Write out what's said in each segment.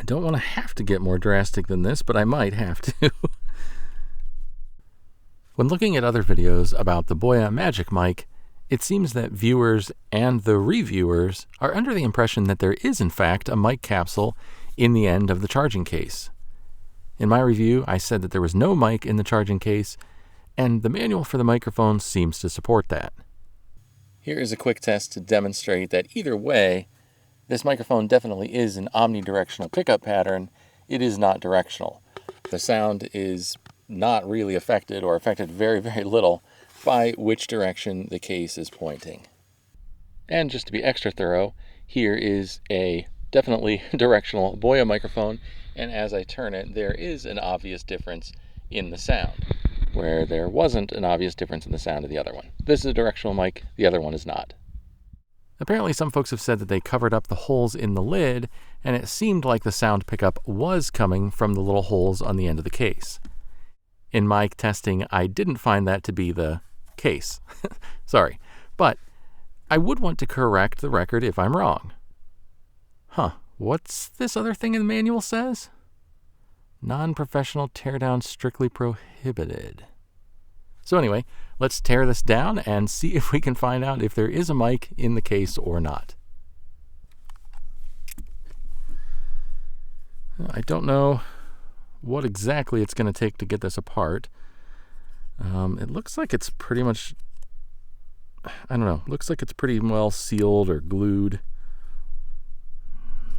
I don't want to have to get more drastic than this, but I might have to. When looking at other videos about the Boya Magic Mic, it seems that viewers and the reviewers are under the impression that there is in fact a mic capsule in the end of the charging case. In my review, I said that there was no mic in the charging case, and the manual for the microphone seems to support that. Here is a quick test to demonstrate that either way, this microphone definitely is an omnidirectional pickup pattern. It is not directional. The sound is not really affected, or affected very, very little, by which direction the case is pointing. And just to be extra thorough, here is a definitely directional Boya microphone, and as I turn it, there is an obvious difference in the sound, where there wasn't an obvious difference in the sound of the other one. This is a directional mic, the other one is not. Apparently some folks have said that they covered up the holes in the lid, and it seemed like the sound pickup was coming from the little holes on the end of the case. In my testing, I didn't find that to be the case. Sorry. But I would want to correct the record if I'm wrong. What's this other thing in the manual says? Non-professional teardown strictly prohibited. So anyway, let's tear this down and see if we can find out if there is a mic in the case or not. I don't know what exactly it's going to take to get this apart. It looks like it's pretty much, I don't know, looks like it's pretty well sealed or glued.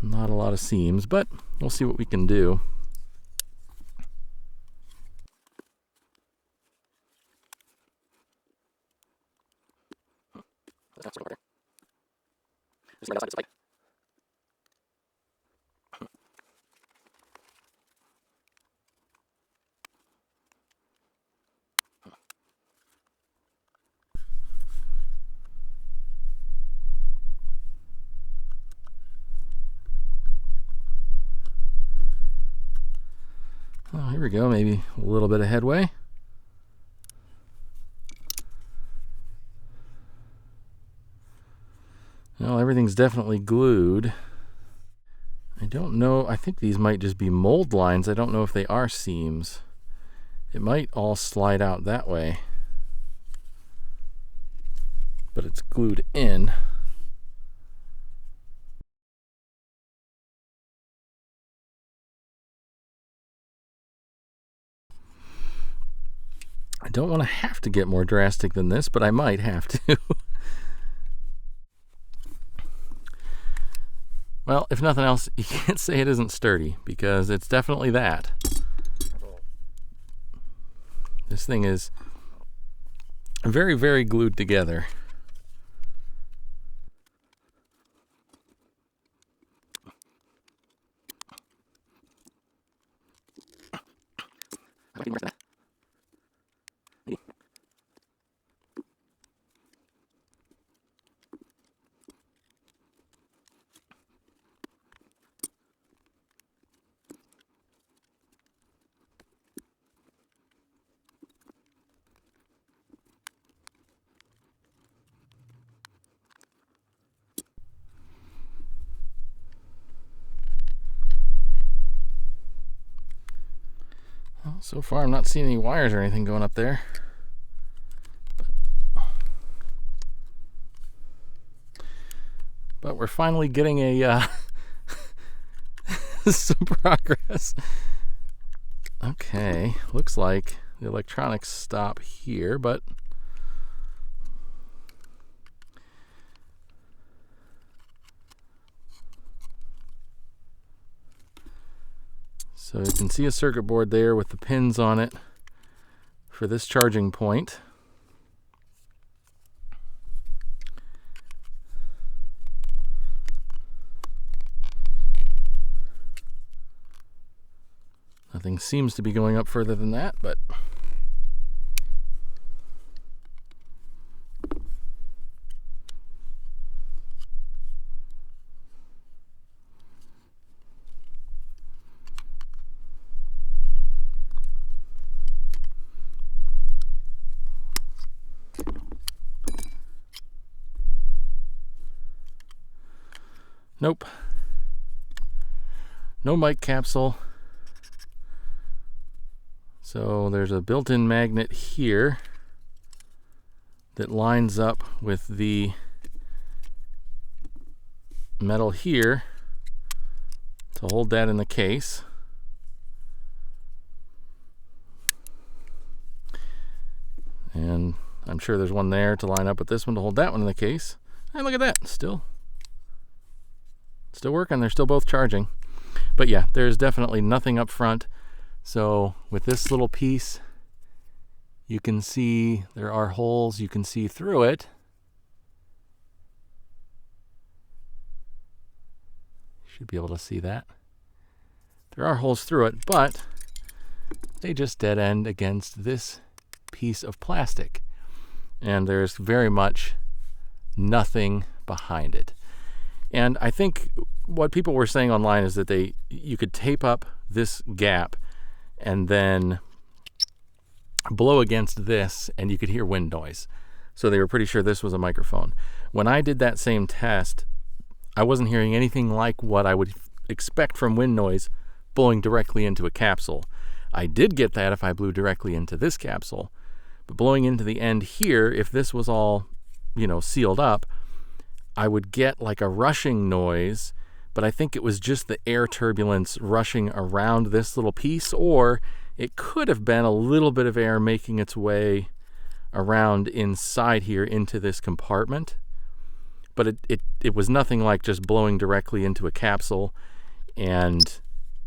Not a lot of seams, but we'll see what we can do. Oh, here we go, maybe a little bit of headway. Well, everything's definitely glued. I don't know, I think these might just be mold lines. I don't know if they are seams. It might all slide out that way, but it's glued in. I don't want to have to get more drastic than this, but I might have to. Well, if nothing else, you can't say it isn't sturdy, because it's definitely that. This thing is very, very glued together. Well, so far I'm not seeing any wires or anything going up there. But we're finally getting a some progress. Okay, looks like the electronics stop here, but so you can see a circuit board there with the pins on it for this charging point. Nothing seems to be going up further than that, but nope. no mic capsule. So there's a built-in magnet here that lines up with the metal here to hold that in the case. And I'm sure there's one there to line up with this one to hold that one in the case. And look at that, still working. They're still both charging. But yeah, there's definitely nothing up front. So with this little piece, you can see there are holes. You can see through it. Should be able to see that. There are holes through it, but they just dead end against this piece of plastic. And there's very much nothing behind it. And I think what people were saying online is that you could tape up this gap and then blow against this and you could hear wind noise. So they were pretty sure this was a microphone. When I did that same test, I wasn't hearing anything like what I would expect from wind noise blowing directly into a capsule. I did get that if I blew directly into this capsule, but blowing into the end here, if this was all, sealed up, I would get like a rushing noise, but I think it was just the air turbulence rushing around this little piece, or it could have been a little bit of air making its way around inside here into this compartment. But it was nothing like just blowing directly into a capsule. And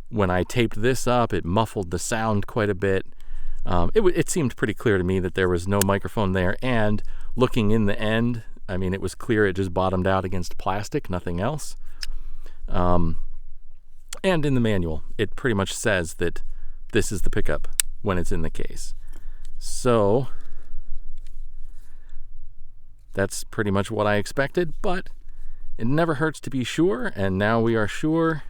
when I taped this up, it muffled the sound quite a bit. It seemed pretty clear to me that there was no microphone there. And looking in the end, it was clear it just bottomed out against plastic, nothing else. And in the manual, it pretty much says that this is the pickup when it's in the case. So that's pretty much what I expected, but it never hurts to be sure, and now we are sure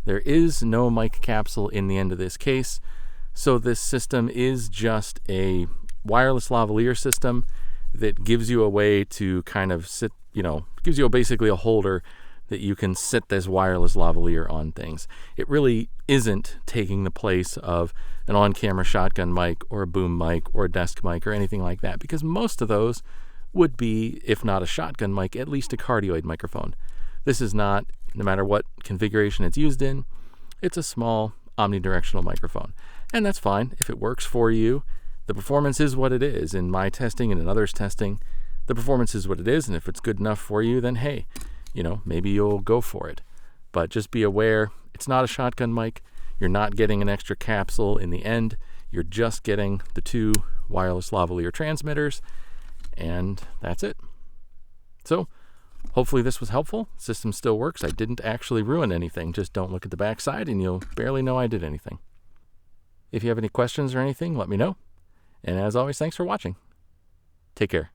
there is no mic capsule in the end of this case. So this system is just a wireless lavalier system that gives you a way to kind of sit, gives you basically a holder that you can sit this wireless lavalier on things. It really isn't taking the place of an on-camera shotgun mic or a boom mic or a desk mic or anything like that, because most of those would be, if not a shotgun mic, at least a cardioid microphone. This is not, no matter what configuration it's used in, it's a small omnidirectional microphone. And that's fine if it works for you. The performance is what it is. In my testing and in others' testing, the performance is what it is, and if it's good enough for you, then hey, maybe you'll go for it. But just be aware, it's not a shotgun mic. You're not getting an extra capsule in the end. You're just getting the two wireless lavalier transmitters, and that's it. So hopefully this was helpful. The system still works. I didn't actually ruin anything. Just don't look at the back side and you'll barely know I did anything. If you have any questions or anything, let me know. And as always, thanks for watching. Take care.